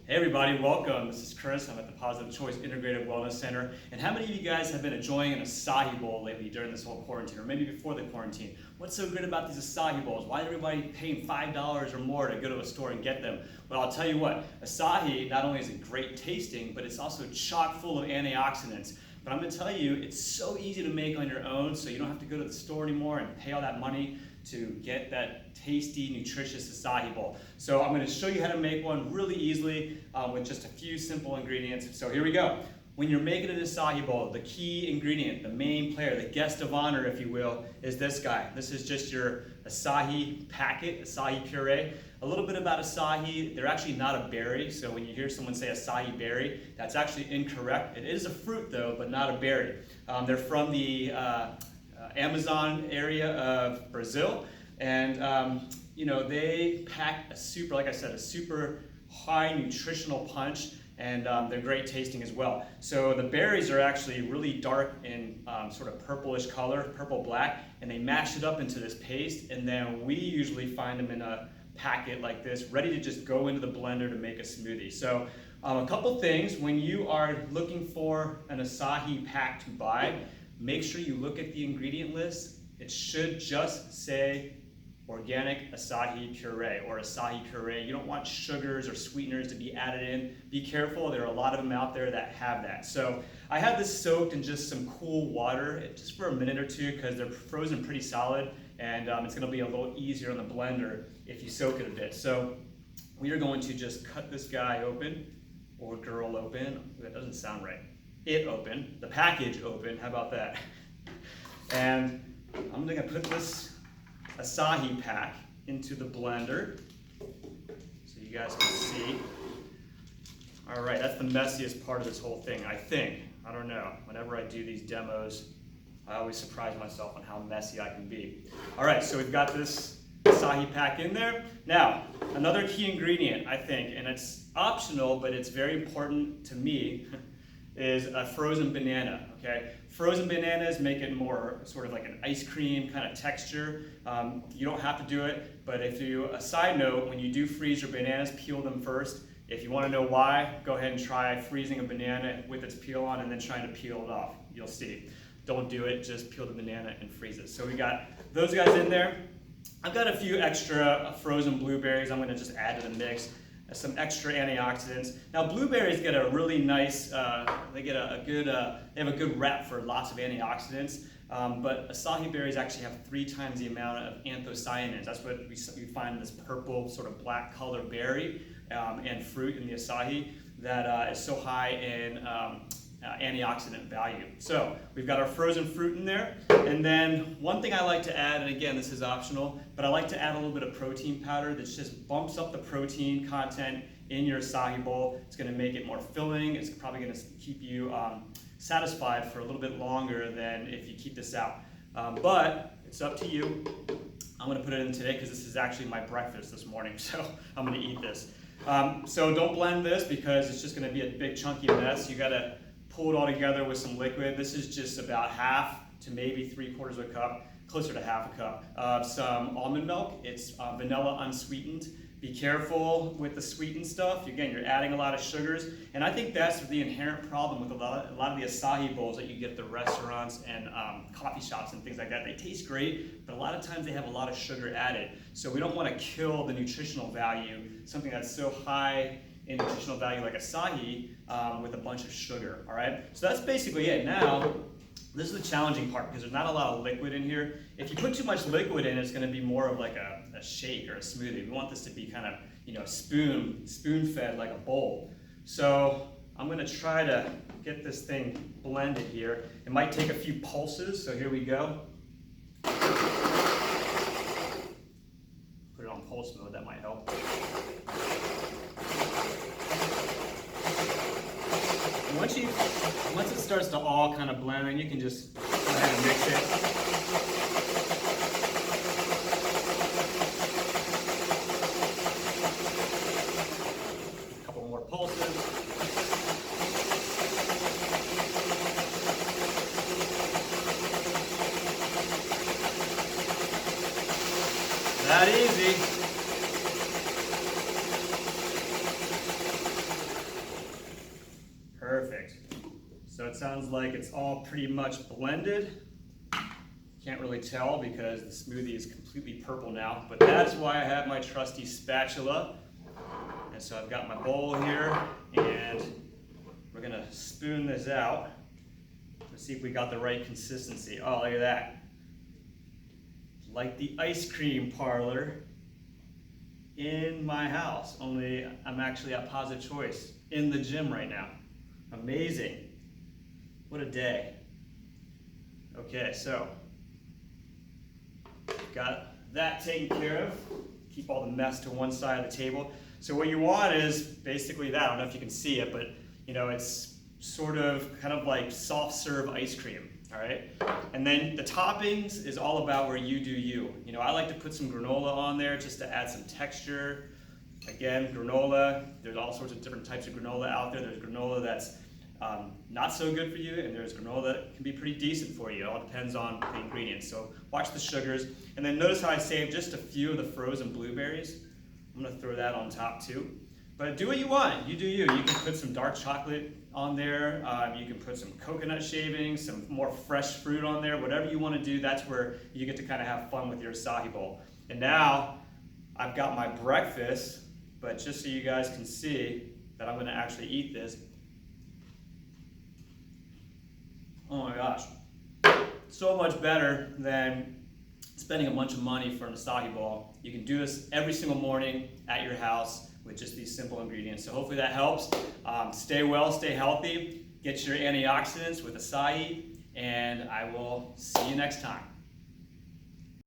Hey everybody, welcome. This is Chris. I'm at the Positive Choice Integrative Wellness Center. And how many of you guys have been enjoying an acai bowl lately during this whole quarantine, or maybe before the quarantine? What's so good about these acai bowls? Why is everybody paying $5 or more to go to a store and get them? Well, I'll tell you what, acai not only is it great tasting, but it's also chock full of antioxidants. But I'm going to tell you, it's so easy to make on your own, so you don't have to go to the store anymore and pay all that money to get that tasty, nutritious acai bowl. So I'm going to show you how to make one really easily with just a few simple ingredients. So here we go. When you're making an acai bowl, the key ingredient, the main player, the guest of honor, if you will, is this guy. This is just your acai packet, acai puree. A little bit about acai, they're actually not a berry, so when you hear someone say acai berry, that's actually incorrect. It is a fruit though, but not a berry. They're from the Amazon area of Brazil, and they pack a super, like I said, a super high nutritional punch, and they're great tasting as well. So the berries are actually really dark in sort of purplish color, purple black, and they mash it up into this paste, and then we usually find them in a packet like this, ready to just go into the blender to make a smoothie. So a couple things, when you are looking for an acai pack to buy, make sure you look at the ingredient list. It should just say organic acai puree or acai puree. You don't want sugars or sweeteners to be added in. Be careful, there are a lot of them out there that have that. So I have this soaked in just some cool water, just for a minute or two, because they're frozen pretty solid, and it's gonna be a little easier on the blender if you soak it a bit. So we are going to just cut this guy open, or girl open. That doesn't sound right. It open, the package open, how about that? And I'm gonna put this acai pack into the blender so you guys can see. All right, that's the messiest part of this whole thing, I think. I don't know, whenever I do these demos, I always surprise myself on how messy I can be. All right, so we've got this acai pack in there. Now, another key ingredient, I think, and it's optional, but it's very important to me, is a frozen banana, okay? Frozen bananas make it more sort of like an ice cream kind of texture. You don't have to do it, but a side note, when you do freeze your bananas, peel them first. If you want to know why, go ahead and try freezing a banana with its peel on and then trying to peel it off. You'll see. Don't do it, just peel the banana and freeze it. So we got those guys in there. I've got a few extra frozen blueberries I'm gonna just add to the mix. Some extra antioxidants. Now blueberries get a really nice, they have a good rep for lots of antioxidants, but acai berries actually have 3 times the amount of anthocyanins. That's what we find in this purple sort of black color berry and fruit in the acai that is so high in antioxidant value. So we've got our frozen fruit in there, and then one thing I like to add, and again this is optional, but I like to add a little bit of protein powder that just bumps up the protein content in your acai bowl. It's going to make it more filling. It's probably going to keep you satisfied for a little bit longer than if you keep this out. But it's up to you. I'm going to put it in today because this is actually my breakfast this morning, so I'm going to eat this. So don't blend this because it's just going to be a big chunky mess. You got to pull it all together with some liquid. This is just about half to maybe 3/4 of a cup, closer to half a cup of some almond milk. It's vanilla unsweetened. Be careful with the sweetened stuff. Again, you're adding a lot of sugars, and I think that's the inherent problem with a lot of the acai bowls that you get at the restaurants and coffee shops and things like that. They taste great, but a lot of times they have a lot of sugar added. So we don't want to kill the nutritional value, something that's so high in nutritional value like acai with a bunch of sugar, all right? So that's basically it. Now, this is the challenging part because there's not a lot of liquid in here. If you put too much liquid in, it's gonna be more of like a shake or a smoothie. We want this to be kind of, spoon-fed like a bowl. So I'm gonna try to get this thing blended here. It might take a few pulses, so here we go. Put it on pulse mode, that might help. Once it starts to all kind of blend, then you can just go ahead and mix it. A couple more pulses. That easy. Perfect. So it sounds like it's all pretty much blended. Can't really tell because the smoothie is completely purple now, but that's why I have my trusty spatula. And so I've got my bowl here, and we're gonna spoon this out. Let's see if we got the right consistency. Oh, look at that. Like the ice cream parlor in my house, only I'm actually at Positive Choice in the gym right now. Amazing. What a day. Okay, so got that taken care of. Keep all the mess to one side of the table. So what you want is basically that. I don't know if you can see it, but you know, it's sort of kind of like soft serve ice cream, all right? And then the toppings is all about where you do you. You know, I like to put some granola on there just to add some texture. Again, granola, there's all sorts of different types of granola out there. There's granola that's not so good for you, and there's granola that can be pretty decent for you. It all depends on the ingredients. So watch the sugars. And then notice how I saved just a few of the frozen blueberries. I'm gonna throw that on top too. But do what you want, you do you. You can put some dark chocolate on there. You can put some coconut shavings, some more fresh fruit on there. Whatever you wanna do, that's where you get to kind of have fun with your acai bowl. And now I've got my breakfast, but just so you guys can see that I'm gonna actually eat this. Oh my gosh, so much better than spending a bunch of money for an acai bowl. You can do this every single morning at your house with just these simple ingredients. So hopefully that helps. Stay well, stay healthy, get your antioxidants with acai, and I will see you next time.